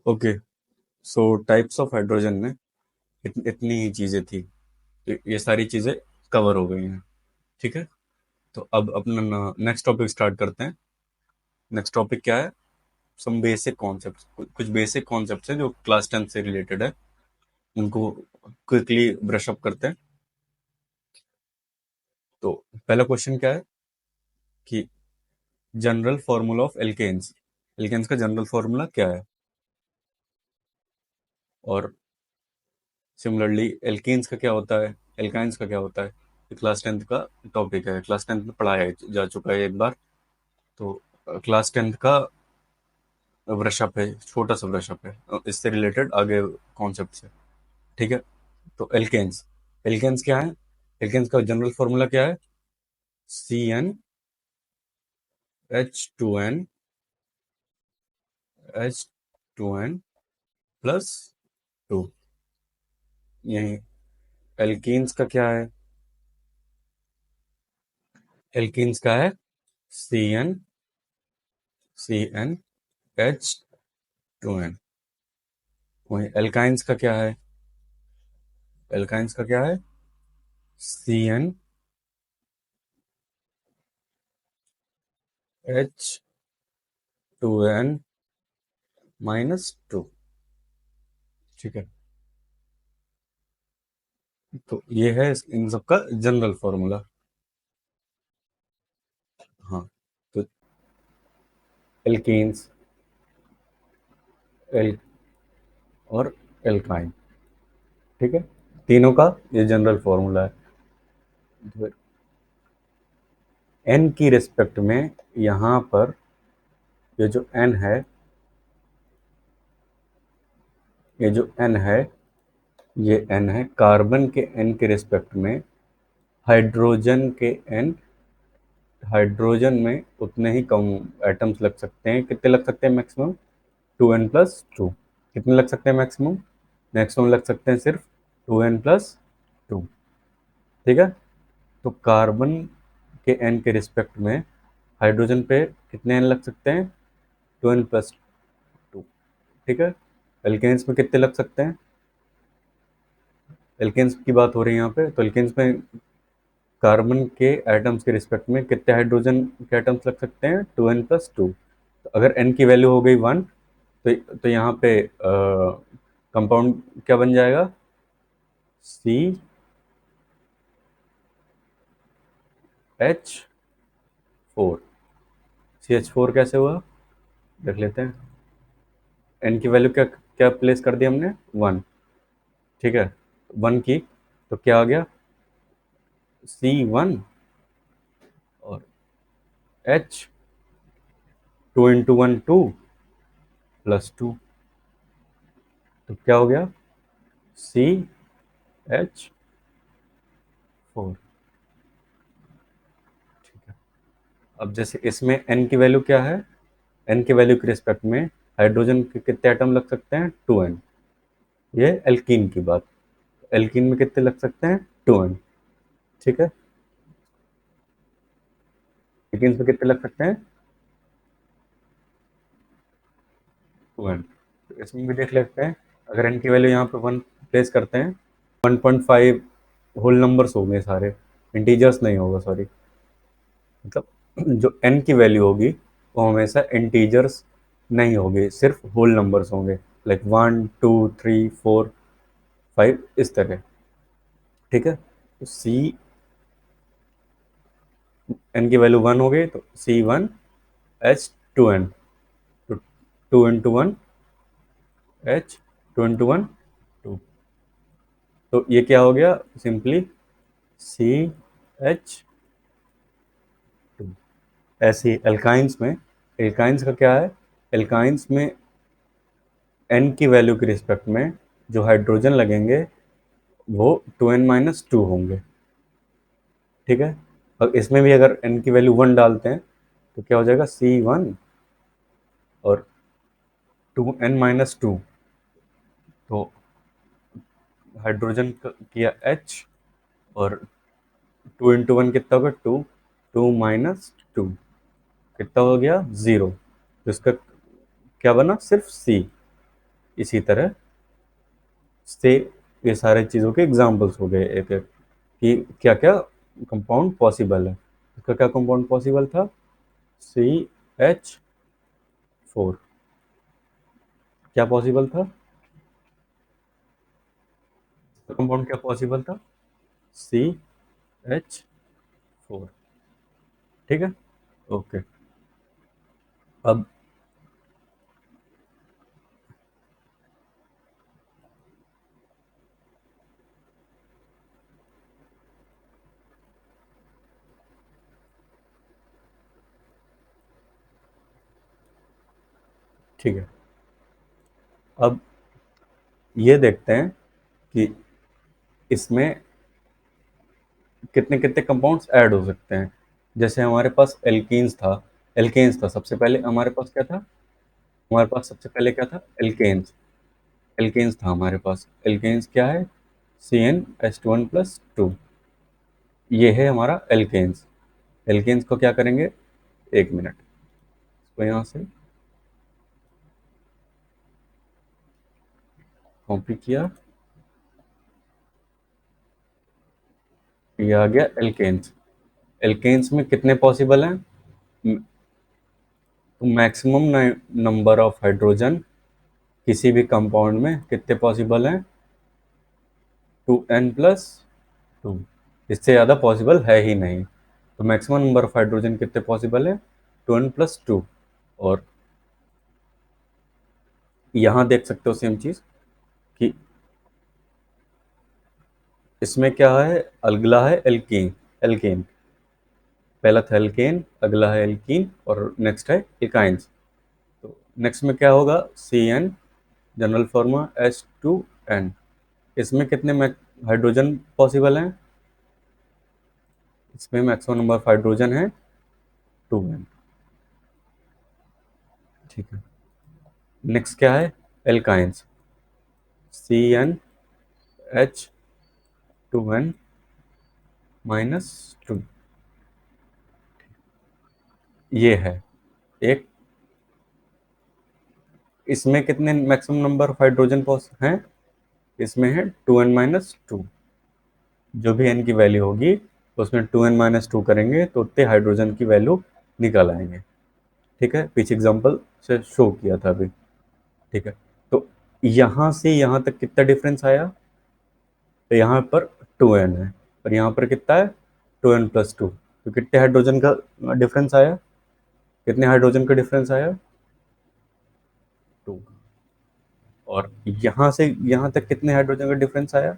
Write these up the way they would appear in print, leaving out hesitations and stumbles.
Okay. So types of hydrogen में इतनी ही चीज़ें थी। तो ये सारी चीज़ें कवर हो गई हैं। ठीक है। तो अब अपना नेक्स्ट टॉपिक स्टार्ट करते हैं। नेक्स्ट टॉपिक क्या है? सम बेसिक कॉन्सेप्ट्स, कुछ बेसिक कॉन्सेप्ट्स हैं जो क्लास 10 से रिलेटेड है। उनको क्विकली ब्रश अप करते हैं। तो पहला क्वेश्चन क्या है कि general formula of alkanes. Alkanes का जनरल फार्मूला क्या है? और सिमिलरली एल्कीन्स का क्या होता है, एल्काइंस का क्या होता है? ये क्लास 10th का टॉपिक है, क्लास 10th में पढ़ाया जा चुका है एक बार। तो क्लास 10th का ब्रशअप है, छोटा सा ब्रशअप है। इससे रिलेटेड आगे कॉन्सेप्ट है। ठीक है। तो एल्केन्स, एल्केन्स क्या है? एल्केन्स का जनरल फॉर्मूला क्या है? CnH2n, H2n plus 2। यही एल्कीन्स का क्या है? एल्कीन्स का है CnCnH2n। वही एल्काइंस का क्या है? एल्काइंस का क्या है? CnH2n-2। ठीक है। तो ये है इन सब का जनरल फॉर्मूला। हाँ। तो एल्कीन्स, एल और एल्काइन। ठीक है। तीनों का ये जनरल फॉर्मूला है। तो एन की रिस्पेक्ट में यहाँ पर ये जो एन है, ये जो एन है, ये एन है कार्बन के एन के रिस्पेक्ट में। हाइड्रोजन के एन, हाइड्रोजन में उतने ही कम एटम्स लग सकते हैं। कितने लग सकते हैं मैक्सिमम? 2n+2। कितने लग सकते हैं मैक्सिमम? मैक्सिमम लग सकते हैं सिर्फ 2n+2। ठीक है। तो कार्बन के एन के रिस्पेक्ट में हाइड्रोजन पे कितने एन लग सकते हैं? 2n+2। ठीक है। एल्केन्स में कितने लग सकते हैं? एल्केन्स की बात हो रही है यहाँ पे। तो एल्केन्स में कार्बन के एटम्स के रिस्पेक्ट में कितने हाइड्रोजन के एटम्स लग सकते हैं? 2n+2। तो अगर n की वैल्यू हो गई 1, तो यहाँ पे कंपाउंड क्या बन जाएगा? CH4। CH4 कैसे हुआ देख लेते हैं। n की वैल्यू क्या क्या प्लेस कर दी हमने? 1। ठीक है। 1 की, तो क्या आ गया? C1 और H, 2 × 1 2 +2। तो क्या हो गया? CH4। ठीक है। अब जैसे इसमें n की वैल्यू क्या है? n की वैल्यू के रिस्पेक्ट में हाइड्रोजन के कितने एटम लग सकते हैं? 2n। ये एल्कीन की बात। एल्कीन में कितने लग सकते हैं? 2n। ठीक है। एल्कीन में कितने लग सकते हैं? 2n। तो इसमें भी देख लेते हैं। अगर n की वैल्यू यहाँ पे 1 प्लेस करते हैं, 1.5 होल नंबर्स हो गए सारे, इंटीजर्स नहीं होगा, सॉरी। मतलब जो n की वैल्यू होगी वो हमेशा इंटीजर्स नहीं होगी, सिर्फ होल नंबर्स होंगे। लाइक 1 2 3 4 5 इस तरह। ठीक है। तो सी, एन की वैल्यू 1 हो गई तो C1H2n। तो 2 × 1 H, 2 × 1 2। तो ये क्या हो गया? Simply CH2। ऐसे ही एल्काइंस में, एल्काइंस का क्या है? एल्काइंस में एन की वैल्यू के रिस्पेक्ट में जो हाइड्रोजन लगेंगे वो 2n-2 होंगे। ठीक है। और इसमें भी अगर n की वैल्यू 1 डालते हैं तो क्या हो जाएगा? C1 और 2n-2। तो हाइड्रोजन किया H, और 2 × 1 कितना होगा? 2। 2 - 2 कितना हो गया? 0। तो इसका क्या बना? सिर्फ C। इसी तरह से ये सारे चीज़ों के एग्जाम्पल्स हो गए एक एक कि क्या क्या कंपाउंड पॉसिबल है। इसका क्या कंपाउंड पॉसिबल था? CH4। क्या पॉसिबल था? कंपाउंड क्या पॉसिबल था? CH4। ठीक है, ओके। अब ठीक है, अब ये देखते हैं कि इसमें कितने कितने कंपाउंड्स ऐड हो सकते हैं। जैसे हमारे पास एल्केन्स था सबसे पहले हमारे पास क्या था? हमारे पास सबसे पहले क्या था? एल्केन्स। एल्केन्स था हमारे पास। एल्केन्स क्या है? CnH2n+2। ये है हमारा एल्केन्स। एल्केन्स को क्या करेंगे? एक मिनट, इसको यहाँ से कॉपी किया, ये आ गया एल्केन्स। एल्केन्स में कितने पॉसिबल हैं? मैक्सिमम नंबर ऑफ हाइड्रोजन किसी भी कंपाउंड में कितने पॉसिबल हैं? 2n+2। इससे ज़्यादा पॉसिबल है ही नहीं। तो मैक्सिमम नंबर ऑफ हाइड्रोजन कितने पॉसिबल है? 2n+2। और यहाँ देख सकते हो सेम चीज़ कि इसमें क्या है? अगला है एल्कीन। एल्केन पहला था एल्केन, अगला है एल्कीन और नेक्स्ट है एल्काइंस। तो नेक्स्ट में क्या होगा? CN, general formula H2n। इसमें कितने हाइड्रोजन पॉसिबल हैं? इसमें मैक्सिमम नंबर ऑफ हाइड्रोजन है 2n। ठीक है, नेक्स्ट क्या है? एल्काइंस। CnH2n-2। ये है एक। इसमें कितने मैक्सिमम नंबर ऑफ हाइड्रोजन हैं? इसमें है 2n-2। जो भी n की वैल्यू होगी उसमें 2n-2 करेंगे तो उतने हाइड्रोजन की वैल्यू निकल आएंगे। ठीक है, पीछे एग्जांपल से शो किया था अभी। ठीक है, तो यहाँ से यहाँ तक कितना डिफरेंस आया? तो यहाँ पर 2n है और यहाँ पर कितना है? 2n+2। तो कितने हाइड्रोजन का डिफरेंस आया? कितने हाइड्रोजन का डिफरेंस आया? 2। और यहाँ से यहाँ तक कितने हाइड्रोजन का डिफरेंस आया?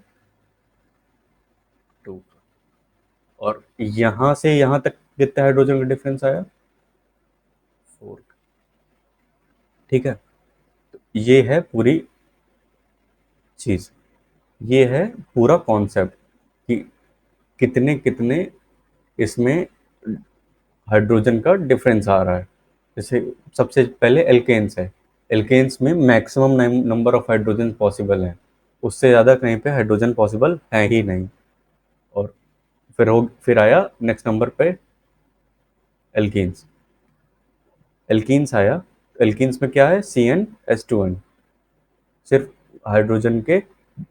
2। और यहाँ से यहाँ तक कितने हाइड्रोजन का डिफरेंस आया? 4। ठीक है, ये है पूरी चीज, ये है पूरा कॉन्सेप्ट कि कितने कितने इसमें हाइड्रोजन का डिफरेंस आ रहा है। जैसे सबसे पहले एल्केन्स है। एल्केन्स में maximum number of hydrogen possible हैं, उससे ज़्यादा कहीं पे हाइड्रोजन पॉसिबल है ही नहीं। और फिर आया नेक्स्ट नंबर पे एल्कीन्स। एल्कीन्स आया, एल्कीन्स में क्या है? CnH2n। सिर्फ हाइड्रोजन के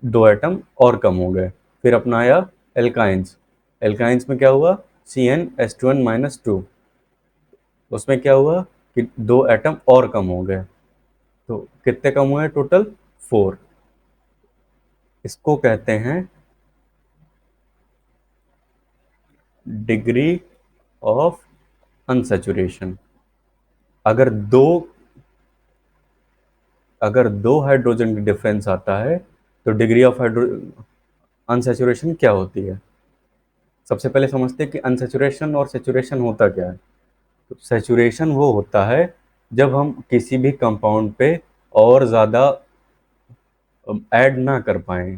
2 एटम और कम हो गए। फिर अपना आया एल्काइंस। एल्काइंस में क्या हुआ? CnH2n-2। उसमें क्या हुआ कि 2 एटम और कम हो गए। तो कितने कम हुए टोटल? 4। इसको कहते हैं डिग्री ऑफ अनसैचुरेशन। अगर दो अगर दो हाइड्रोजन की डिफरेंस आता है तो डिग्री ऑफ हाइड्रो अनसैचुरेशन क्या होती है? सबसे पहले समझते हैं कि अनसैचुरेशन और सैचुरेशन होता क्या है। तो सैचुरेशन वो होता है जब हम किसी भी कंपाउंड पे और ज़्यादा ऐड ना कर पाए।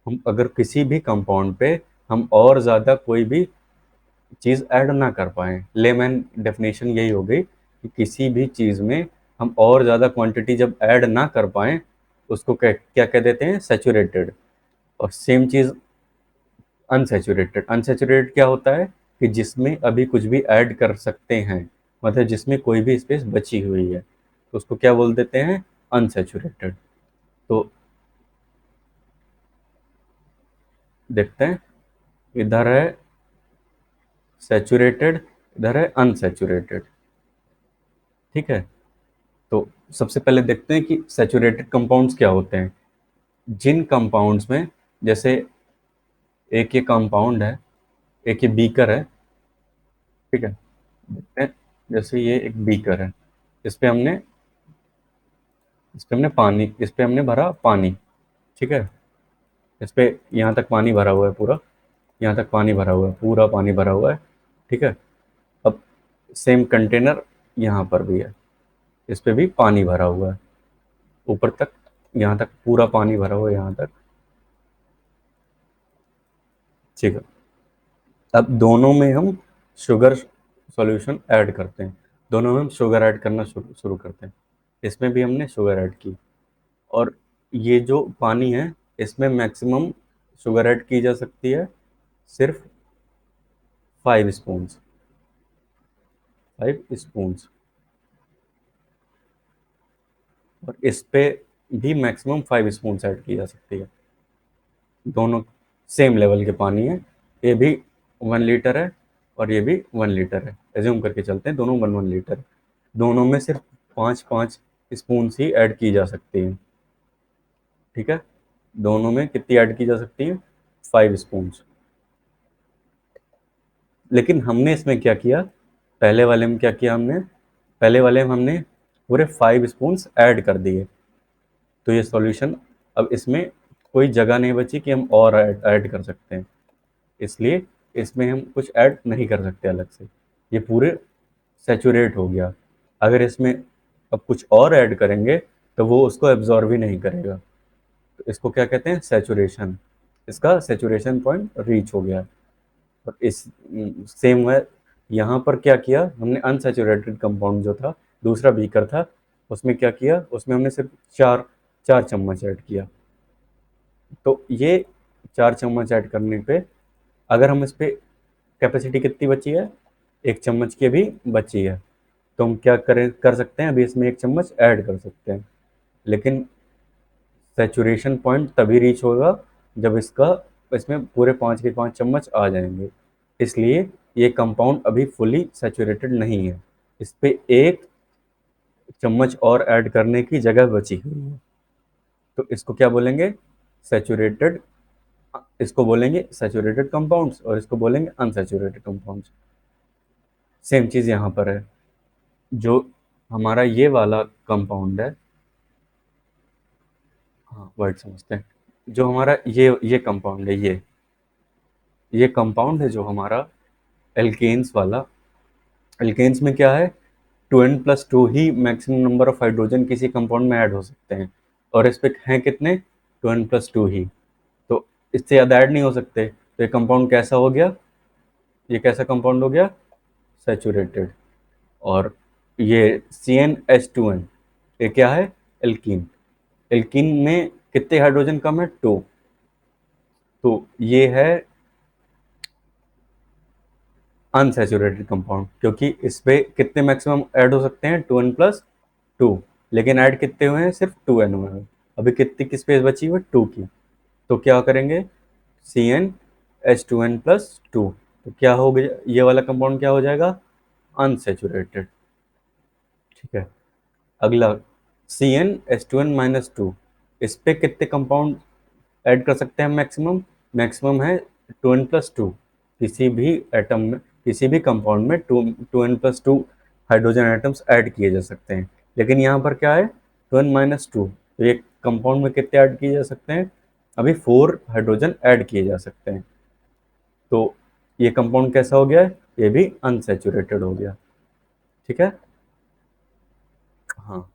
हम अगर किसी भी कंपाउंड पे हम और ज़्यादा कोई भी चीज़ ऐड ना कर पाए, लेमैन डेफिनेशन यही हो गई कि किसी भी चीज़ में हम और ज़्यादा क्वांटिटी जब ऐड ना कर पाए उसको क्या कह देते हैं? सैचुरेटेड। और सेम चीज़ अनसैचुरेटेड। अनसैचुरेटेड क्या होता है? कि जिसमें अभी कुछ भी ऐड कर सकते हैं, मतलब जिसमें कोई भी स्पेस बची हुई है, तो उसको क्या बोल देते हैं? अनसैचुरेटेड। तो देखते हैं, इधर है सैचुरेटेड, इधर है अनसैचुरेटेड। ठीक है, तो सबसे पहले देखते हैं कि सैचुरेटेड कंपाउंड्स क्या होते हैं। जिन कंपाउंड्स में, जैसे एक ये कंपाउंड है, एक ये बीकर है। ठीक है, देखते हैं, जैसे ये एक बीकर है, इस पे हमने इस पे हमने पानी इस पे हमने भरा पानी। ठीक है, इस पे यहाँ तक पानी भरा हुआ है पूरा, यहाँ तक पानी भरा हुआ है, पूरा पानी भरा हुआ है। ठीक है, अब सेम कंटेनर यहाँ पर भी है, इस पे भी पानी भरा हुआ है, ऊपर तक, यहाँ तक पूरा पानी भरा हुआ है, यहाँ तक। ठीक है, अब दोनों में हम शुगर सॉल्यूशन ऐड करते हैं, दोनों में हम शुगर ऐड करना शुरू शुरू करते हैं। इसमें भी हमने शुगर ऐड की, और ये जो पानी है, इसमें मैक्सिमम शुगर ऐड की जा सकती है सिर्फ 5 स्पून्स, 5 स्पून्स। और इस पे भी मैक्सिमम 5 स्पून्स ऐड की जा सकती है। दोनों सेम लेवल के पानी है, ये भी 1 लीटर है और ये भी 1 लीटर है, एज्यूम करके चलते हैं दोनों 1 1 लीटर। दोनों में सिर्फ 5 5 स्पून ही ऐड की जा सकती हैं। ठीक है, दोनों में कितनी ऐड की जा सकती है? 5 स्पून्स। लेकिन हमने इसमें क्या किया, पहले वाले में क्या किया हमने, पहले वाले में हमने पूरे 5 स्पून्स ऐड कर दिए, तो ये सॉल्यूशन, अब इसमें कोई जगह नहीं बची कि हम और ऐड कर सकते हैं, इसलिए इसमें हम कुछ ऐड नहीं कर सकते अलग से, ये पूरे सैचुरेट हो गया। अगर इसमें अब कुछ और ऐड करेंगे तो वो उसको एब्जॉर्ब ही नहीं करेगा, तो इसको क्या कहते हैं? सैचुरेशन। इसका सैचुरेशन पॉइंट रीच हो गया। और इस सेम है, यहाँ पर क्या किया हमने, अनसैचुरेटेड कंपाउंड जो था, दूसरा बीकर था, उसमें क्या किया, उसमें हमने सिर्फ 4 4 चम्मच ऐड किया। तो ये 4 चम्मच ऐड करने पे, अगर हम इस पे कैपेसिटी कितनी बची है, 1 चम्मच की भी बची है, तो हम क्या कर सकते हैं, अभी इसमें 1 चम्मच ऐड कर सकते हैं। लेकिन सैचुरेशन पॉइंट तभी रीच होगा जब इसमें पूरे 5 के 5 चम्मच आ जाएंगे, इसलिए ये कंपाउंड अभी फुली सैचुरेटेड नहीं है, इस पे 1 चम्मच और ऐड करने की जगह बची हुई है। तो इसको क्या बोलेंगे? सैचुरेटेड। इसको बोलेंगे सैचुरेटेड कंपाउंड्स और इसको बोलेंगे अनसैचुरेटेड कंपाउंड्स। सेम चीज़ यहाँ पर है, जो हमारा ये वाला कंपाउंड है, हाँ वर्ड समझते हैं, जो हमारा ये कंपाउंड है, ये कंपाउंड है जो हमारा एल्केन्स वाला। एल्केन्स में क्या है, 2n+2 he maximum number of hydrogen किसी कंपाउंड में ऐड हो सकते हैं, और इस पे हैं कितने? 2n+2 ही, तो इससे ज़्यादा ऐड नहीं हो सकते। तो ये कंपाउंड कैसा हो गया, ये कैसा कंपाउंड हो गया? सैचुरेटेड। और ये CnH2n, ये क्या है? एल्कीन। एल्कीन में कितने हाइड्रोजन कम है? 2। तो ये है अनसैचुरेटेड कंपाउंड, क्योंकि इस पे कितने मैक्सिमम ऐड हो सकते हैं? 2n+2, लेकिन ऐड कितने हुए हैं? सिर्फ 2n हुए हैं। अभी कितनी की स्पेस बची हुई है? 2 की। तो क्या करेंगे, CnH2n+2, तो क्या हो गया, ये वाला कंपाउंड क्या हो जाएगा? अनसैचुरेटेड। ठीक है, अगला CnH2n-2, इस पे कितने कंपाउंड ऐड कर सकते हैं मैक्सिमम? मैक्सिमम है 2n+2, किसी भी एटम में, किसी भी कंपाउंड में 2n+2 हाइड्रोजन एटम्स ऐड किए जा सकते हैं। लेकिन यहाँ पर क्या है? 2n-2, तो ये कंपाउंड में कितने ऐड किए जा सकते हैं? अभी 4 हाइड्रोजन ऐड किए जा सकते हैं। तो ये कंपाउंड कैसा हो गया है? ये भी अनसैचुरेटेड हो गया। ठीक है, हाँ।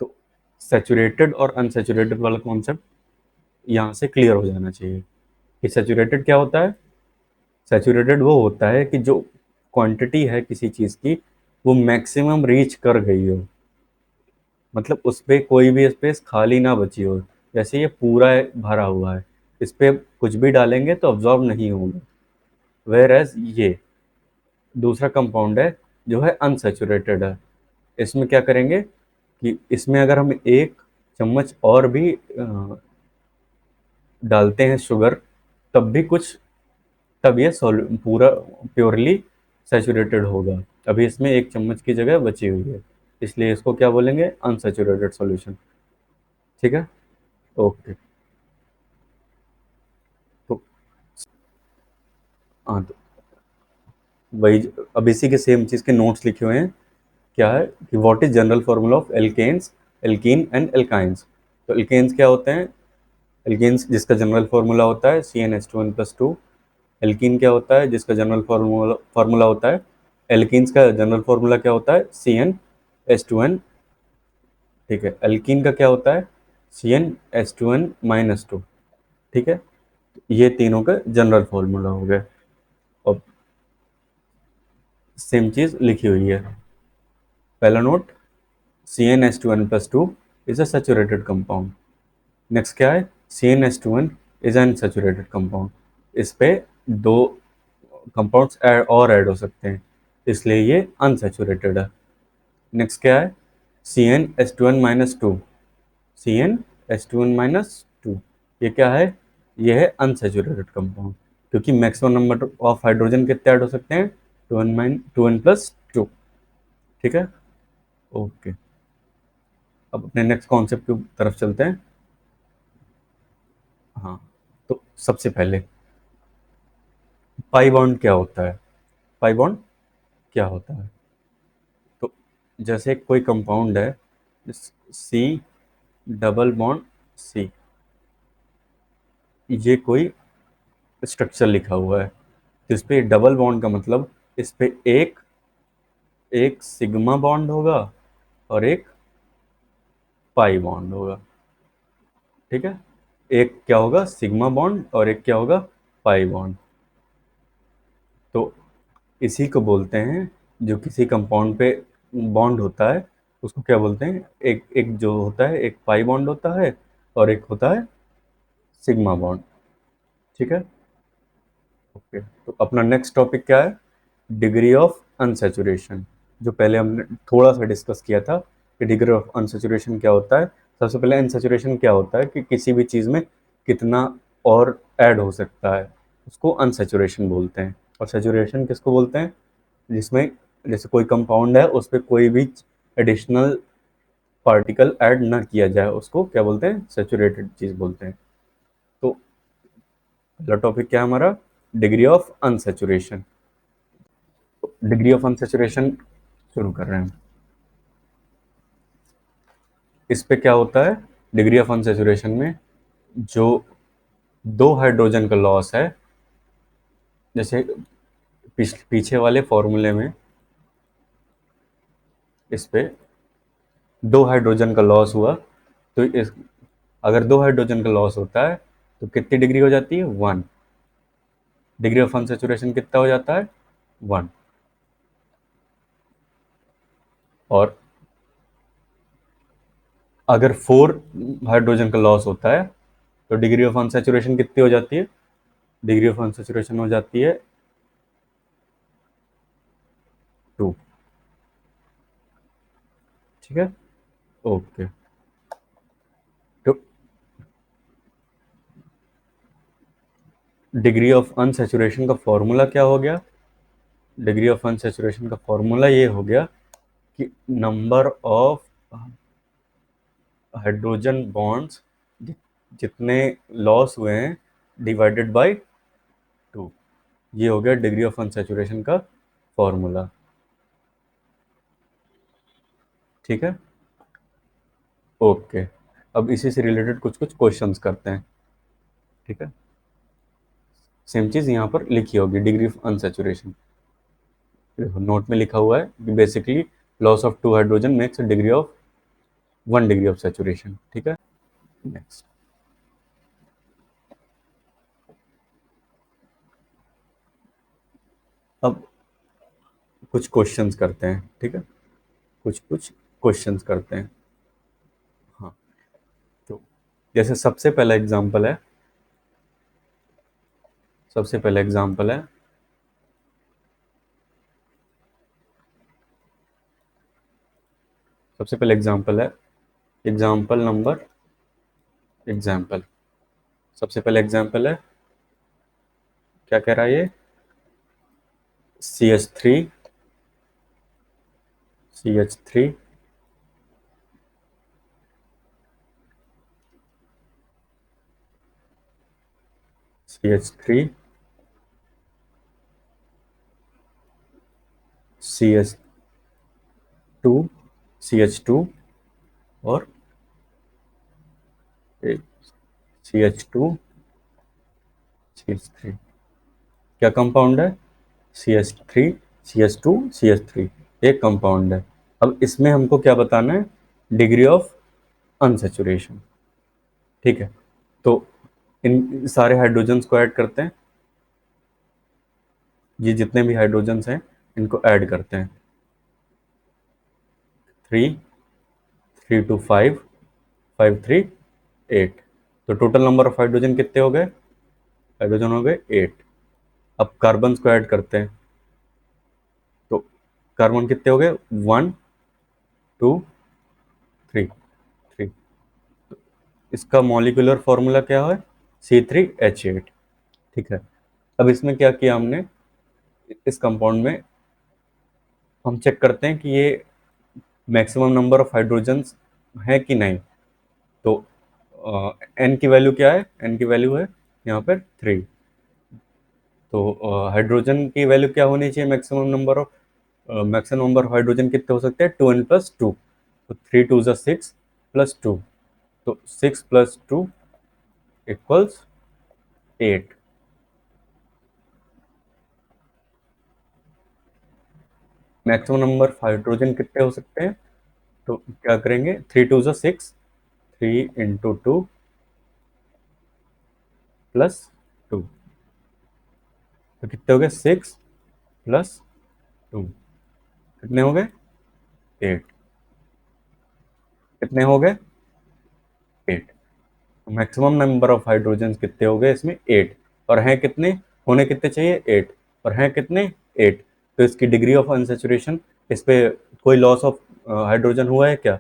तो सैचुरेटेड और अनसैचुरेटेड वाला कॉन्सेप्ट यहाँ से क्लियर हो जाना चाहिए कि सैचुरेटेड क्या होता है। सैचुरेटेड वो होता है कि जो क्वांटिटी है किसी चीज़ की, वो मैक्सिमम रीच कर गई हो, मतलब उस पर कोई भी स्पेस खाली ना बची हो। जैसे ये पूरा भरा हुआ है, इस पर कुछ भी डालेंगे तो ऑब्जॉर्व नहीं होगा। वेयर एज ये दूसरा कंपाउंड है जो है अनसैचुरेटेड है, इसमें क्या करेंगे कि इसमें अगर हम 1 चम्मच और भी डालते हैं शुगर, तब भी कुछ, तब ये पूरा प्योरली सैचुरेटेड होगा। अभी इसमें एक चम्मच की जगह बची हुई है, इसलिए इसको क्या बोलेंगे, अनसैचुरेटेड सॉल्यूशन। ठीक है, ओके। तो हाँ, तो वही, अब इसी के सेम चीज़ के नोट्स लिखे हुए हैं। क्या है कि what is general formula of alkanes, alkene and alkynes. तो एल्केन्स क्या होते हैं, एल्केन्स जिसका जनरल फॉर्मूला होता है CnH2n+2। एल्कीन क्या होता है, जिसका जनरल फॉर्मूला फॉर्मूला होता है, एल्कीन्स का जनरल फॉर्मूला क्या होता है, CnH2n। ठीक है, एल्कीन का क्या होता है, CnH2n-2। ठीक है, ये तीनों का जनरल फॉर्मूला हो गया। और सेम चीज लिखी हुई है। पहला note, CnH2n+2 is a saturated compound. Next क्या है, CnH2n is an saturated compound. इस पे दो कंपाउंड्स और ऐड हो सकते हैं, इसलिए ये अनसैचुरेटेड है। नेक्स्ट क्या है, CnH2n-2। CnH2n-2 ये क्या है, ये है अनसैचुरेटेड कंपाउंड, क्योंकि मैक्सिमम नंबर ऑफ हाइड्रोजन कितने ऐड हो सकते हैं, 2n+2। ठीक है, ओके। अब अपने नेक्स्ट कॉन्सेप्ट की तरफ चलते हैं। हाँ, तो सबसे पहले पाई बॉन्ड क्या होता है, पाई बॉन्ड क्या होता है। तो जैसे कोई कंपाउंड है, सी डबल बॉन्ड सी, ये कोई स्ट्रक्चर लिखा हुआ है, जिस पे डबल बॉन्ड का मतलब इस पे एक एक सिग्मा बॉन्ड होगा और एक पाई बॉन्ड होगा। ठीक है, एक क्या होगा, सिग्मा बॉन्ड, और एक क्या होगा, पाई बॉन्ड। तो इसी को बोलते हैं, जो किसी कंपाउंड पे बॉन्ड होता है उसको क्या बोलते हैं, एक एक जो होता है, एक पाई बॉन्ड होता है और एक होता है सिग्मा बॉन्ड। ठीक है, ओके। तो अपना नेक्स्ट टॉपिक क्या है, डिग्री ऑफ अनसैचुरेशन। जो पहले हमने थोड़ा सा डिस्कस किया था कि डिग्री ऑफ अनसैचुरेशन क्या होता है। सबसे पहले अनसैचुरेशन क्या होता है, कि किसी भी चीज़ में कितना और ऐड हो सकता है, उसको अनसैचुरेशन बोलते हैं। और सैचुरेशन किसको बोलते हैं, जिसमें जैसे कोई कंपाउंड है उस पर कोई भी एडिशनल पार्टिकल ऐड ना किया जाए, उसको क्या बोलते हैं, सैचुरेटेड चीज़ बोलते हैं। तो पहला टॉपिक क्या है हमारा, degree of unsaturation. Degree of unsaturation शुरू कर रहे हैं। इस पे क्या होता है, डिग्री ऑफ अनसैचुरेशन में जो दो हाइड्रोजन का लॉस है, जैसे पीछे वाले फॉर्मूले में इस पे दो हाइड्रोजन का लॉस हुआ, तो इस, अगर दो हाइड्रोजन का लॉस होता है तो कितनी डिग्री हो जाती है, 1। डिग्री ऑफ अनसैचुरेशन कितना हो जाता है, 1। और अगर 4 हाइड्रोजन का लॉस होता है तो डिग्री ऑफ अनसैचुरेशन कितनी हो जाती है, डिग्री ऑफ अनसैचुरेशन हो जाती है 2। ठीक है, ओके। तो डिग्री ऑफ अनसैचुरेशन का फॉर्मूला क्या हो गया, डिग्री ऑफ अनसैचुरेशन का फॉर्मूला ये हो गया कि नंबर ऑफ हाइड्रोजन बॉन्ड्स जितने लॉस हुए हैं डिवाइडेड बाय 2। ये हो गया डिग्री ऑफ अनसैचुरेशन का फॉर्मूला। ठीक है, ओके। अब इसी से रिलेटेड कुछ कुछ क्वेश्चंस करते हैं। ठीक है, सेम चीज यहाँ पर लिखी होगी, डिग्री ऑफ अनसैचुरेशन। देखो नोट में लिखा हुआ है कि basically loss of 2 hydrogen makes degree of 1 degree of saturation. ठीक है, नेक्स्ट। अब कुछ क्वेश्चंस करते हैं। ठीक है, कुछ कुछ क्वेश्चंस करते हैं। हाँ, तो जैसे सबसे पहला एग्जांपल है सबसे पहले एग्जांपल है एग्जांपल नंबर एग्जाम्पल, सबसे पहले एग्जाम्पल है, क्या कह रहा है ये, CH3, CH3, CH3, CH2, CH2 और CH2, CH3, क्या कंपाउंड है, CH3, CH2, CH3, एक कंपाउंड है। अब इसमें हमको क्या बताना है, डिग्री ऑफ अनसेचुरेशन। ठीक है, तो इन सारे हाइड्रोजन्स को ऐड करते हैं, ये जितने भी हाइड्रोजन्स हैं इनको ऐड करते हैं, 3, 3 to 5, 5 3 8, तो टोटल नंबर ऑफ हाइड्रोजन कितने हो गए, हाइड्रोजन हो गए 8। अब कार्बन को ऐड करते हैं, तो कार्बन कितने हो गए, 1 2 3, 3। इसका मॉलिक्यूलर फॉर्मूला क्या है, C3H8। ठीक है, अब इसमें क्या किया हमने, इस कंपाउंड में हम चेक करते हैं कि ये मैक्सिमम नंबर ऑफ हाइड्रोजन्स है कि नहीं। तो एन की वैल्यू क्या है, एन की वैल्यू है यहाँ पर 3। तो हाइड्रोजन की वैल्यू क्या होनी चाहिए, मैक्सिमम नंबर ऑफ हाइड्रोजन कितने हो सकते हैं, 2n+2। तो 3 2 ज़ा 6 +2, तो 6 + 2 equals 8। Maximum number of hydrogen कितने हो सकते हैं, तो क्या करेंगे, 3 2 ज़ा 6, 3 × 2 +2, तो कितने हो गए, 6 + 2, कितने हो गए, 8। कितने हो गए, 8। मैक्सिमम नंबर ऑफ हाइड्रोजन कितने हो गए इसमें, 8। और हैं कितने, होने कितने चाहिए, 8, और हैं कितने, 8। तो इसकी डिग्री ऑफ अनसेचुरेशन, इस पे कोई लॉस ऑफ हाइड्रोजन हुआ है क्या,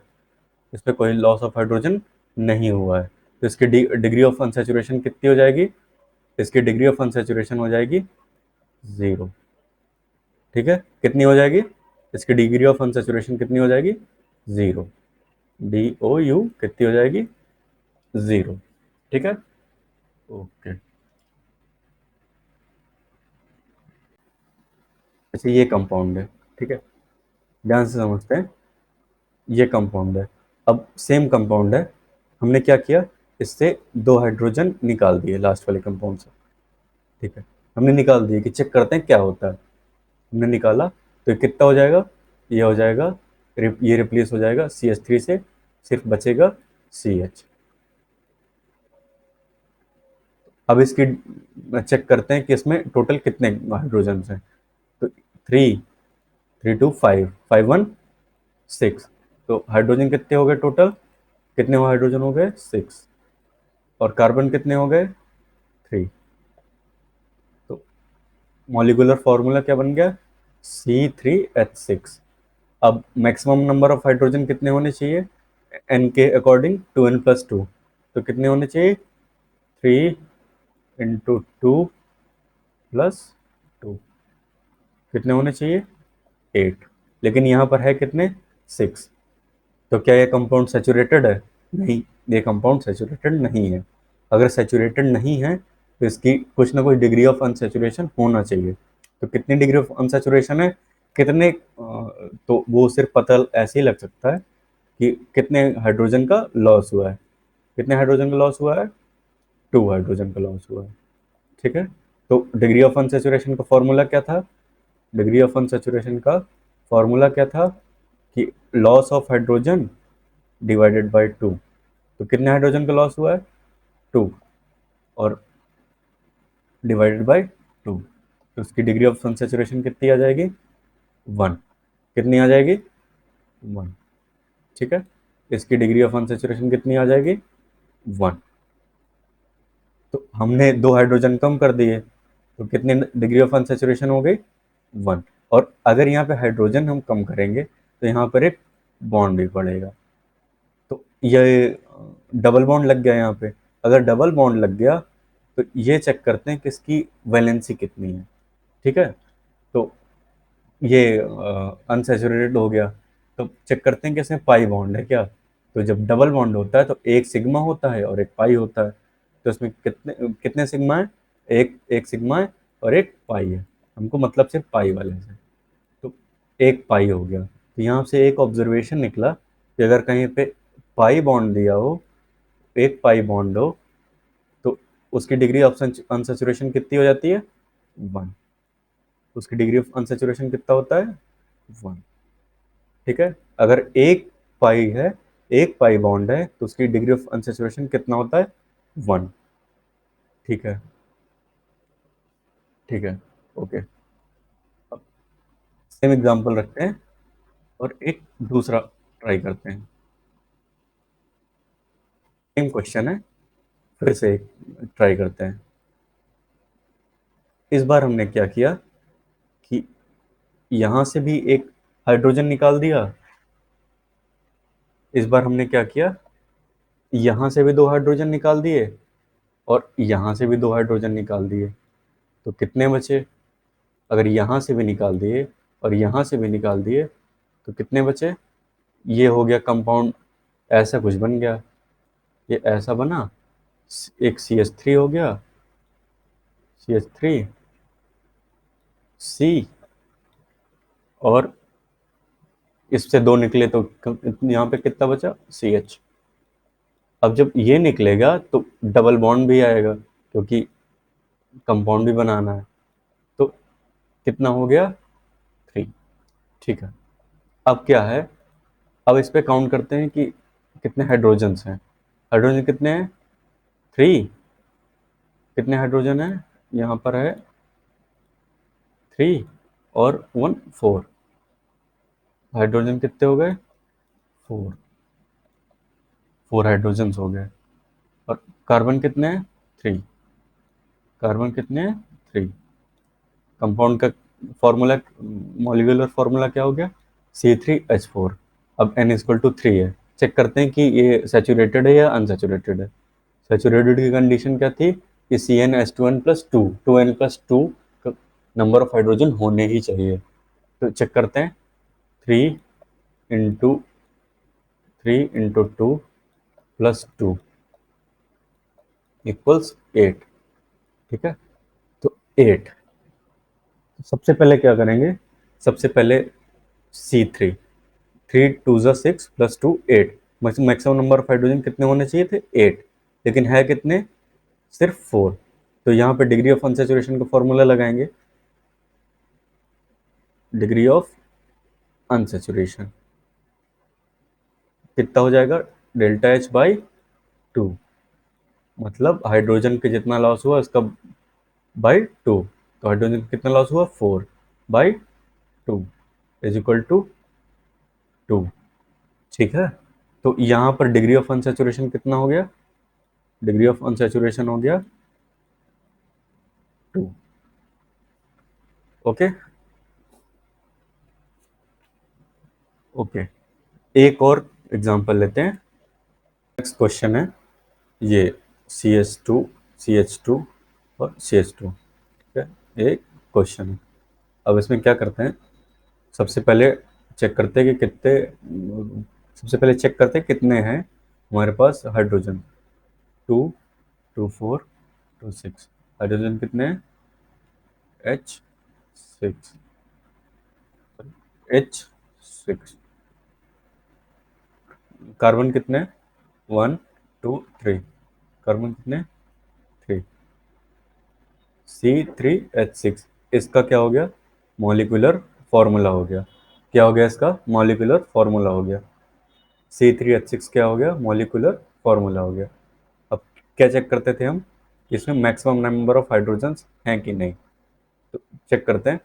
इस पे कोई लॉस ऑफ हाइड्रोजन नहीं हुआ है। तो इसकी डिग्री ऑफ अनसेचुरेशन कितनी हो जाएगी, इसकी डिग्री ऑफ अनसेचुरेशन हो जाएगी 0। ठीक है, कितनी हो जाएगी, इसकी डिग्री ऑफ अनसेचुरेशन कितनी हो जाएगी, 0, DOU कितनी हो जाएगी, 0। ठीक है, ओके। अच्छा, ये कंपाउंड है, ठीक है, ध्यान से समझते हैं, ये कंपाउंड है। अब सेम कंपाउंड है, हमने क्या किया, इससे दो हाइड्रोजन निकाल दिए लास्ट वाले कंपाउंड से। ठीक है, हमने निकाल दिए कि चेक करते हैं क्या होता है, हमने निकाला, तो ये कितना हो जाएगा, ये हो जाएगा, ये रिप्लेस हो जाएगा CH3 से, सिर्फ बचेगा CH। अब इसकी चेक करते हैं कि इसमें टोटल कितने हाइड्रोजन हैं, तो 3 3 2 5 5 1 6, तो हाइड्रोजन कितने हो गए टोटल, कितने हाइड्रोजन हो गए, 6, और कार्बन कितने हो गए, 3। तो मॉलिक्यूलर फॉर्मूला क्या बन गया, C3H6। अब मैक्सिमम नंबर ऑफ हाइड्रोजन कितने होने चाहिए, एन के अकॉर्डिंग 2n+2, तो कितने होने चाहिए, 3 × 2 + 2, कितने होने चाहिए, 8। लेकिन यहाँ पर है कितने, 6। तो क्या ये कंपाउंड सैचुरेटेड है, नहीं, ये कंपाउंड सैचुरेटेड नहीं है। अगर सैचुरेटेड नहीं है तो इसकी कुछ ना कुछ डिग्री ऑफ अनसैचुरेशन होना चाहिए। तो कितनी डिग्री ऑफ अनसैचुरेशन है, कितने तो वो सिर्फ पता ऐसे ही लग सकता है कि कितने हाइड्रोजन का लॉस हुआ है, कितने हाइड्रोजन का लॉस हुआ है, 2 हाइड्रोजन का लॉस हुआ है। ठीक है, तो डिग्री ऑफ अनसैचुरेशन का फॉर्मूला क्या था, डिग्री ऑफ अनसैचुरेशन का फॉर्मूला क्या था, कि loss of hydrogen divided by 2। तो कितने हाइड्रोजन का लॉस हुआ है, 2, और डिवाइडेड बाय 2, तो उसकी डिग्री ऑफ अनसैचुरेशन कितनी आ जाएगी, 1। कितनी आ जाएगी, 1। ठीक है, इसकी डिग्री ऑफ अनसैचुरेशन कितनी आ जाएगी, 1। तो हमने 2 हाइड्रोजन कम कर दिए, तो कितनी डिग्री ऑफ अनसैचुरेशन हो गई, 1। और अगर यहाँ पे हाइड्रोजन हम कम करेंगे तो यहाँ पर एक बॉन्ड भी पड़ेगा। तो ये डबल बॉन्ड लग गया यहाँ पे। अगर डबल बॉन्ड लग गया तो ये चेक करते हैं कि इसकी वैलेंसी कितनी है। ठीक है, तो ये अनसैचुरेटेड हो गया। तो चेक करते हैं कि इसमें पाई बॉन्ड है क्या। तो जब डबल बॉन्ड होता है तो एक सिग्मा होता है और एक पाई होता है। तो इसमें कितने कितने सिग्मा है? एक एक सिग्मा है और एक पाई है। हमको मतलब सिर्फ पाई वाले से। तो एक पाई हो गया। तो यहाँ से एक ऑब्जर्वेशन निकला कि अगर कहीं पे पाई बॉन्ड दिया हो, एक पाई बॉन्ड हो, तो उसकी डिग्री ऑफ अनसेचुरेशन कितनी हो जाती है? 1। उसकी डिग्री ऑफ अनसेचुरेशन कितना होता है? 1। ठीक है, अगर एक पाई है, एक पाई बॉन्ड है, तो उसकी डिग्री ऑफ अनसेचुरेशन कितना होता है? 1। ठीक है, ठीक है, ओके। अब सेम एग्जांपल रखते हैं और एक दूसरा ट्राई करते हैं। सेम क्वेश्चन है, फिर से एक ट्राई करते हैं। इस बार हमने क्या किया कि यहां से भी एक हाइड्रोजन निकाल दिया। इस बार हमने क्या किया, यहां से भी दो हाइड्रोजन निकाल दिए और यहां से भी दो हाइड्रोजन निकाल दिए। तो कितने बचे? अगर यहां से भी निकाल दिए और यहां से भी निकाल दिए तो कितने बचे? ये हो गया कंपाउंड, ऐसा कुछ बन गया। ये ऐसा बना, एक CH3 हो गया, CH3 C, और इससे दो निकले तो यहाँ पे कितना बचा? CH। अब जब ये निकलेगा तो डबल बॉन्ड भी आएगा क्योंकि कंपाउंड भी बनाना है। तो कितना हो गया? 3। ठीक है, अब क्या है, अब इस पे काउंट करते हैं कि कितने हाइड्रोजन्स हैं। हाइड्रोजन कितने हैं? 3। कितने हाइड्रोजन है? यहाँ पर है 3 और 1 4। हाइड्रोजन कितने हो गए? 4। 4 हाइड्रोजन्स हो गए। और कार्बन कितने हैं? 3। कार्बन कितने हैं? 3। कंपाउंड का फॉर्मूला, मॉलिक्यूलर फॉर्मूला क्या हो गया? C3H4। अब N=3 है। चेक करते हैं कि ये सैचुरेटेड है या अनसैचुरेटेड है। सैचुरेटेड की कंडीशन क्या थी कि CnH2n+2, 2n+2 number of hydrogen होने ही चाहिए। तो चेक करते हैं, 3 × 3 × 2 + 2 ठीक है, तो 8। सबसे पहले क्या करेंगे, सबसे पहले C3, 3 × 2 = 6 + 2 8। Maximum number of hydrogen कितने होने चाहिए थे? 8। लेकिन है कितने? सिर्फ 4। तो यहाँ पे डिग्री ऑफ अनसेचुरेशन का फॉर्मूला लगाएंगे। डिग्री ऑफ अनसेचुरेशन कितना हो जाएगा? ΔH/2। मतलब हाइड्रोजन के जितना लॉस हुआ उसका बाई 2। तो हाइड्रोजन कितना लॉस हुआ? 4/2 = 2। ठीक है, तो यहाँ पर डिग्री ऑफ अनसेचुरेशन कितना हो गया? डिग्री ऑफ अनसेचुरेशन हो गया 2। ओके, ओके, एक और एग्जांपल लेते हैं। नेक्स्ट क्वेश्चन है ये, CH2, CH2 और CH2। ठीक है, एक क्वेश्चन है। अब इसमें क्या करते हैं, सबसे पहले चेक करते हैं कि कितने, सबसे पहले चेक करते हैं कितने हैं हमारे पास हाइड्रोजन। 2 2 4 2 6। हाइड्रोजन कितने हैं? H6, H6। कार्बन कितने? 1 2 3। कार्बन कितने? 3। C3H6। इसका क्या हो गया? मॉलिक्यूलर फॉर्मूला हो गया। क्या हो गया इसका? मॉलिक्यूलर फॉर्मूला हो गया। C3H6 क्या हो गया? मॉलिक्यूलर फॉर्मूला हो गया। अब क्या चेक करते थे हम, इसमें मैक्सिमम नंबर ऑफ हाइड्रोजन्स हैं कि नहीं। तो चेक करते हैं,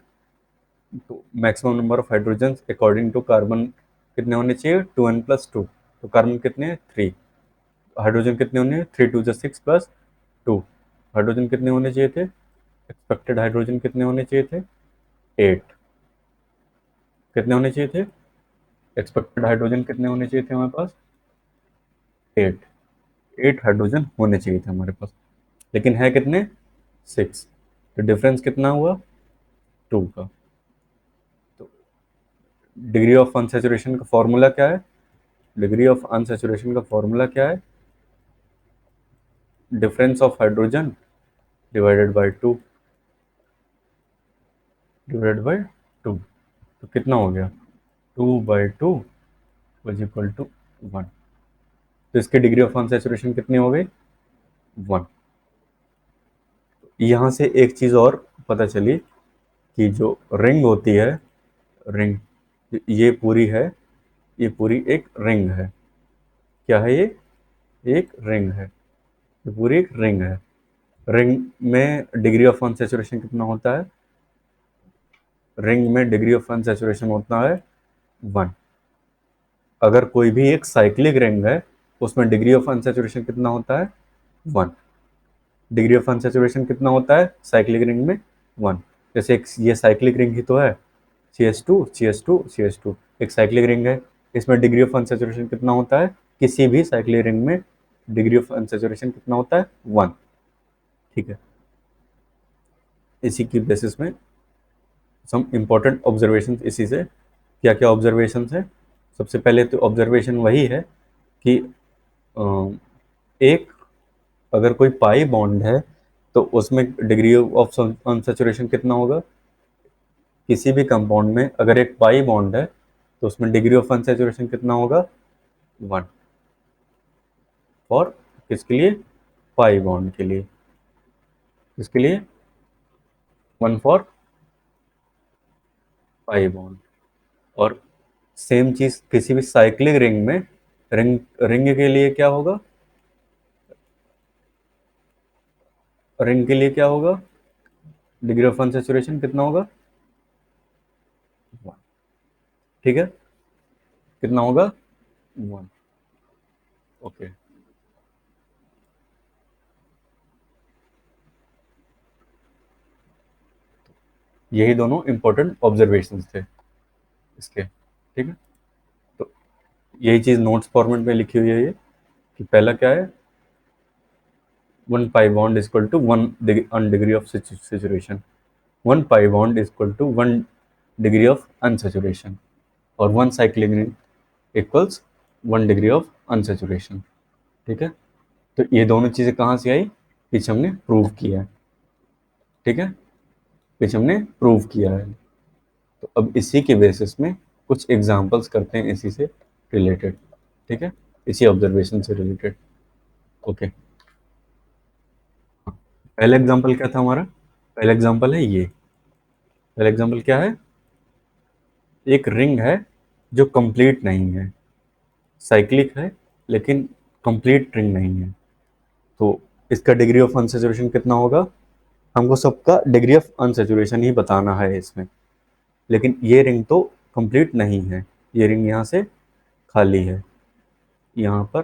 तो maximum number of hydrogens according to carbon कितने होने चाहिए? 2n+2। तो कार्बन कितने हैं? 3। हाइड्रोजन कितने होने हैं? 3 × 2 = 6 + 2। हाइड्रोजन कितने होने चाहिए थे? एक्सपेक्टेड हाइड्रोजन कितने होने चाहिए थे? 8। कितने होने चाहिए थे? एक्सपेक्टेड हाइड्रोजन कितने होने चाहिए थे हमारे पास? 8। 8 हाइड्रोजन होने चाहिए थे हमारे पास, लेकिन है कितने? 6। तो डिफरेंस कितना हुआ? 2 का। तो डिग्री ऑफ अनसैचुरेशन का फॉर्मूला क्या है? डिग्री ऑफ अनसैचुरेशन का फॉर्मूला क्या है? Difference of hydrogen divided by 2, divided by 2। तो कितना हो गया? 2/2 इज इक्वल टू 1। तो इसकी डिग्री ऑफ अनसैचुरेशन कितनी हो गई? 1। यहाँ से एक चीज और पता चली कि जो रिंग होती है, रिंग, ये पूरी है, ये पूरी एक रिंग है। क्या है ये? एक रिंग है। ये पूरी एक रिंग है। रिंग में डिग्री ऑफ अनसैचुरेशन कितना होता है? रिंग में डिग्री ऑफ अनसैचुरेशन होता है 1। अगर कोई भी एक साइक्लिक रिंग है, उसमें डिग्री ऑफ अनसैचुरेशन कितना होता है? 1। डिग्री ऑफ अनसैचुरेशन कितना होता है साइक्लिक रिंग में? 1। जैसे एक ये साइक्लिक रिंग ही तो है, CH2 CH2 CH2, एक साइक्लिक रिंग है। इसमें डिग्री ऑफ अनसैचुरेशन कितना होता है? किसी भी साइक्लिक रिंग में डिग्री ऑफ अनसैचुरेशन कितना होता है? 1। ठीक है। इसी की बेसिस में सम इंपॉर्टेंट ऑब्जर्वेशन, इसी से क्या क्या ऑब्जर्वेशन है? सबसे पहले तो ऑब्जर्वेशन वही है कि एक, अगर कोई पाई बॉन्ड है तो उसमें डिग्री ऑफ अनसैचुरेशन कितना होगा? किसी भी कंपाउंड में अगर एक पाई बॉन्ड है तो उसमें डिग्री ऑफ अनसैचुरेशन कितना होगा? 1। फॉर किसके लिए? पाई बॉन्ड के लिए। किसके लिए? 1 फॉर पाई बॉन्ड। और सेम चीज किसी भी साइक्लिक रिंग में, रिंग रिंग के लिए क्या होगा? रिंग के लिए क्या होगा? डिग्री ऑफ अनसैचुरेशन कितना होगा? 1। ठीक है। कितना होगा? 1। ओके। यही दोनों इंपॉर्टेंट ऑब्जर्वेशंस थे इसके। ठीक है। तो यही चीज नोट्स फॉर्मेट में लिखी हुई है ये, कि पहला क्या है? 1 pi bond is equal to 1 degree of saturation. 1 pi bond is equal to 1 degree of unsaturation. और 1 cyclic ring equals 1 degree of unsaturation. ठीक है। तो ये दोनों चीजें कहाँ से आई? पीछे हमने प्रूव किया है। ठीक है। पीछे हमने प्रूव किया है। तो अब इसी के बेसिस में कुछ एग्जांपल्स करते हैं इसी से रिलेटेड। ठीक है। इसी ऑब्जर्वेशन से रिलेटेड। ओके। पहला एग्जांपल क्या था हमारा? पहला एग्जांपल है ये। पहला एग्जांपल क्या है? एक रिंग है जो कंप्लीट नहीं है, साइक्लिक है, लेकिन कंप्लीट रिंग नहीं है। तो इसका डिग्री ऑफ अनसैचुरेशन कितना होगा? हमको सबका डिग्री ऑफ अनसैचुरेशन ही बताना है इसमें। लेकिन ये रिंग तो कंप्लीट नहीं है, ये रिंग यहाँ से खाली है, यहाँ पर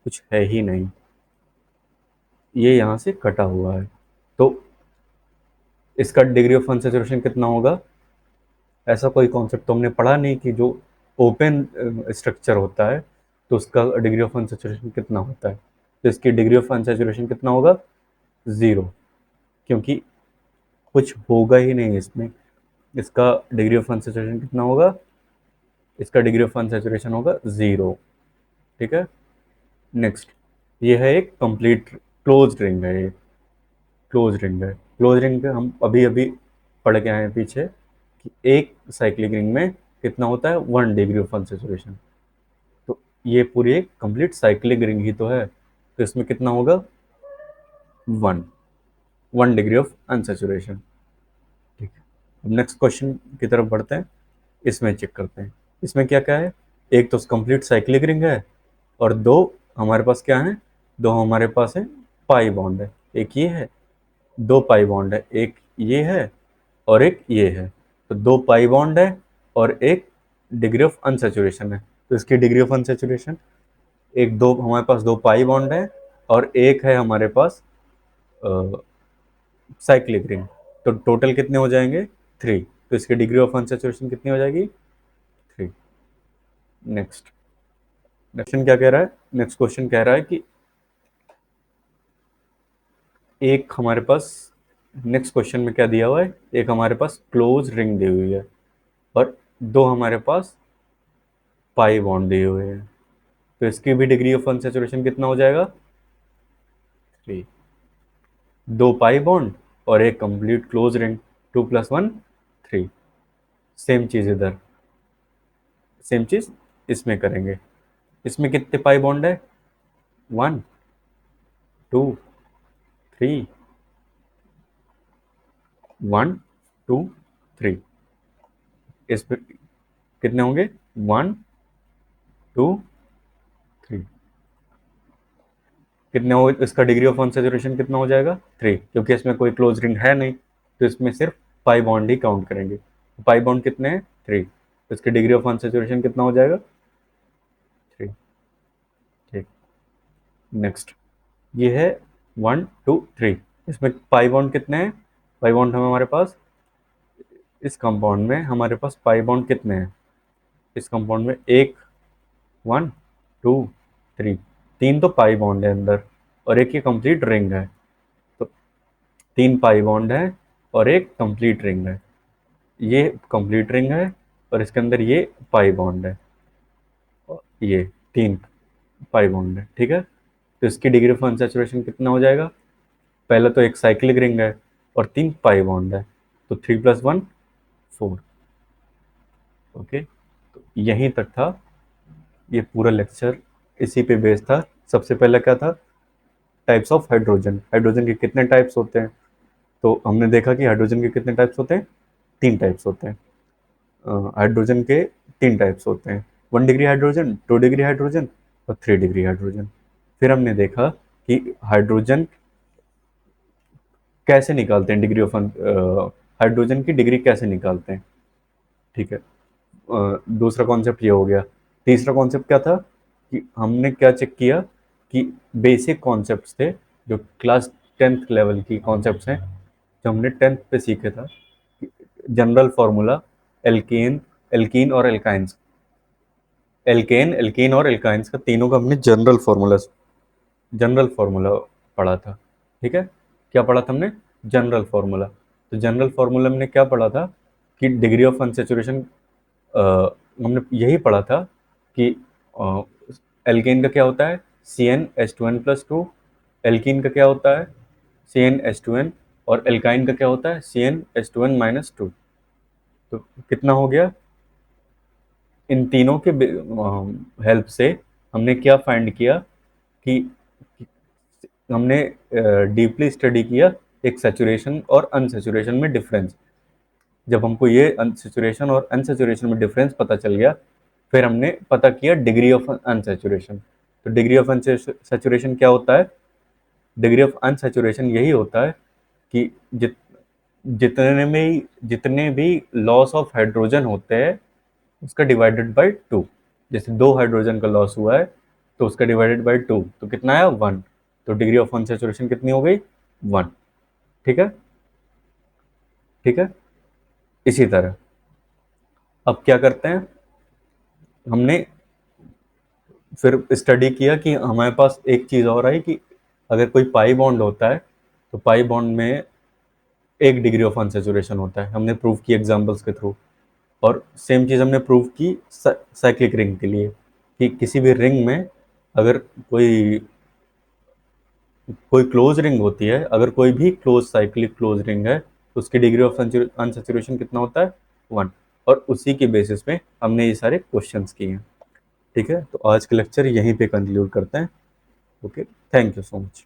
कुछ है ही नहीं, ये यहाँ से कटा हुआ है। तो इसका डिग्री ऑफ अनसैचुरेशन कितना होगा? ऐसा कोई कॉन्सेप्ट तो हमने पढ़ा नहीं कि जो ओपन स्ट्रक्चर होता है तो उसका डिग्री ऑफ अनसैचुरेशन कितना होता है। तो इसकी डिग्री ऑफ अनसैचुरेशन कितना होगा? 0, क्योंकि कुछ होगा ही नहीं इसमें। इसका डिग्री ऑफ अनसैचुरेशन कितना होगा? इसका डिग्री ऑफ अनसैचुरेशन होगा 0। ठीक है। नेक्स्ट, ये है एक कंप्लीट क्लोज रिंग है, ये क्लोज रिंग है। क्लोज रिंग पे हम अभी अभी पढ़ के आए हैं पीछे कि एक साइक्लिक रिंग में कितना होता है? 1 डिग्री ऑफ अनसैचुरेशन। तो ये पूरी एक कंप्लीट साइक्लिक रिंग ही तो है, तो इसमें कितना होगा? 1, 1 डिग्री ऑफ अनसैचुरेशन। ठीक है। अब नेक्स्ट क्वेश्चन की तरफ बढ़ते हैं। इसमें चेक करते हैं इसमें क्या क्या है। एक तो कंप्लीट साइक्लिक रिंग है, और दो हमारे पास क्या है? दो हमारे पास है पाई बॉन्ड है। एक ये है, दो पाई बॉन्ड है, एक ये है और एक ये है। तो दो पाई बॉन्ड है और एक डिग्री ऑफ अनसैचुरेशन है। तो इसकी डिग्री ऑफ अनसैचुरेशन, एक दो हमारे पास दो पाई बॉन्ड है और एक है हमारे पास साइक्लिक रिंग। तो टोटल कितने हो जाएंगे? 3। तो इसकी डिग्री ऑफ अनसैचुरेशन कितनी हो जाएगी? 3। तो इसकी डिग्री ऑफ अनसैचुरेशन कितनी हो जाएगी? 3। नेक्स्ट, ये है एक कंप्लीट साइक्लिक रिंग है, और दो हमारे पास दो पाई बॉन्ड है। एक है हमारे पास साइक्लिक रिंग। तो टोटल कितने हो जाएंगे? 3। तो इसकी डिग्री ऑफ अनसैचुरेशन कितनी हो जाएगी? 3। क्वेश्चन क्या कह रहा है, नेक्स्ट क्वेश्चन कह रहा है कि एक हमारे पास, नेक्स्ट क्वेश्चन में क्या दिया हुआ है, एक हमारे पास क्लोज रिंग दी हुई है और दो हमारे पास पाई बॉन्ड दिए हुए हैं, तो इसकी भी डिग्री ऑफ अनसैचुरेशन कितना हो जाएगा, 3। दो पाई बॉन्ड और एक कंप्लीट क्लोज रिंग, 2 + 1 3। सेम चीज इधर, सेम चीज इसमें करेंगे। इसमें कितने पाई बॉन्ड है, 1 2 3, 1 2 3। इसमें कितने होंगे, 1 2 3। कितने हो, इसका डिग्री ऑफ अनसैचुरेशन कितना हो जाएगा, 3, क्योंकि इसमें कोई क्लोज रिंग है नहीं, तो इसमें सिर्फ पाई बॉन्ड ही काउंट करेंगे। पाई बॉन्ड कितने हैं, 3, तो इसकी डिग्री ऑफ अनसैचुरेशन कितना हो जाएगा, 3। ठीक, नेक्स्ट ये है 1 2 3। इसमें पाई बॉन्ड कितने हैं, पाई बॉन्ड हमारे पास, इस कंपाउंड में हमारे पास पाई बॉन्ड कितने हैं, इस कंपाउंड में एक, 1 2 3, 3 तो पाई बॉन्ड है अंदर और एक ये कंप्लीट रिंग है, तो 3 पाई बॉन्ड है और एक कंप्लीट रिंग है। ये कंप्लीट रिंग है और इसके अंदर ये पाई बॉन्ड है और ये 3 पाई बॉन्ड है, ठीक है। तो इसकी डिग्री ऑफ अनसैचुरेशन कितना हो जाएगा, पहले तो एक साइक्लिक रिंग है और 3 पाई बॉन्ड है, तो 3 + 1 4। ओके, तो यहीं तक था ये पूरा लेक्चर, इसी पे बेस्ड था। सबसे पहले क्या था, टाइप्स ऑफ हाइड्रोजन, हाइड्रोजन के कितने टाइप्स होते हैं, तो हमने देखा कि हाइड्रोजन के कितने टाइप्स होते हैं, 3 टाइप्स होते हैं। हाइड्रोजन के 3 टाइप्स होते हैं, 1 डिग्री हाइड्रोजन, 2 डिग्री हाइड्रोजन और 3 डिग्री हाइड्रोजन। फिर हमने देखा कि हाइड्रोजन कैसे निकालते हैं, डिग्री ऑफ हाइड्रोजन की डिग्री कैसे निकालते हैं, ठीक है। दूसरा कॉन्सेप्ट ये हो गया। तीसरा कॉन्सेप्ट क्या था कि हमने क्या चेक किया कि बेसिक कॉन्सेप्ट्स थे जो क्लास 10th लेवल की कॉन्सेप्ट्स हैं, जो हमने 10th पे सीखे था। जनरल फार्मूला, एल्केन, एल्कीन और एल्काइंस, एल्केन एल्कीन और एल्काइंस का तीनों का हमने जनरल फार्मूला पढ़ा था, ठीक है। क्या पढ़ा था हमने, जनरल फार्मूला। तो जनरल फार्मूला में क्या पढ़ा था कि डिग्री ऑफ अनसेचुरेशन, हमने यही पढ़ा था कि एल्केन का क्या होता है, CnH2n+2, एल्कीन का क्या होता है, CnH2n, और एल्काइन का क्या होता है, CnH2n-2। तो कितना हो गया, इन तीनों के हेल्प से हमने क्या फाइंड किया कि हमने डीपली स्टडी किया एक सैचुरेशन और अनसैचुरेशन में डिफरेंस। जब हमको ये अनसैचुरेशन और अनसैचुरेशन में डिफरेंस पता चल गया, फिर हमने पता किया डिग्री ऑफ अनसैचुरेशन। तो डिग्री ऑफ अनसैचुरेशन क्या होता है, डिग्री ऑफ अनसैचुरेशन यही होता है कि जितने भी लॉस ऑफ हाइड्रोजन होते हैं उसका डिवाइडेड बाय 2। जैसे 2 हाइड्रोजन का लॉस हुआ है तो उसका डिवाइडेड बाय 2, तो कितना आया, 1। तो डिग्री ऑफ अनसैचुरेशन कितनी हो गई, 1। ठीक है, ठीक है। इसी तरह अब क्या करते हैं, हमने फिर स्टडी किया कि हमारे पास एक चीज़ और आई कि अगर कोई पाई बॉन्ड होता है तो पाई बॉन्ड में 1 डिग्री ऑफ अनसैचुरेशन होता है, हमने प्रूव किया एग्जांपल्स के थ्रू। और सेम चीज़ हमने प्रूव की साइक्लिक रिंग के लिए कि किसी भी रिंग में अगर कोई कोई क्लोज रिंग होती है, अगर कोई भी क्लोज साइक्लिक क्लोज रिंग है तो उसकी डिग्री ऑफ अनसैचुरेशन कितना होता है, 1। और उसी के बेसिस पे हमने ये सारे क्वेश्चंस किए हैं, ठीक है। तो आज के लेक्चर यहीं पे कंक्लूड करते हैं। Okay, thank you so much.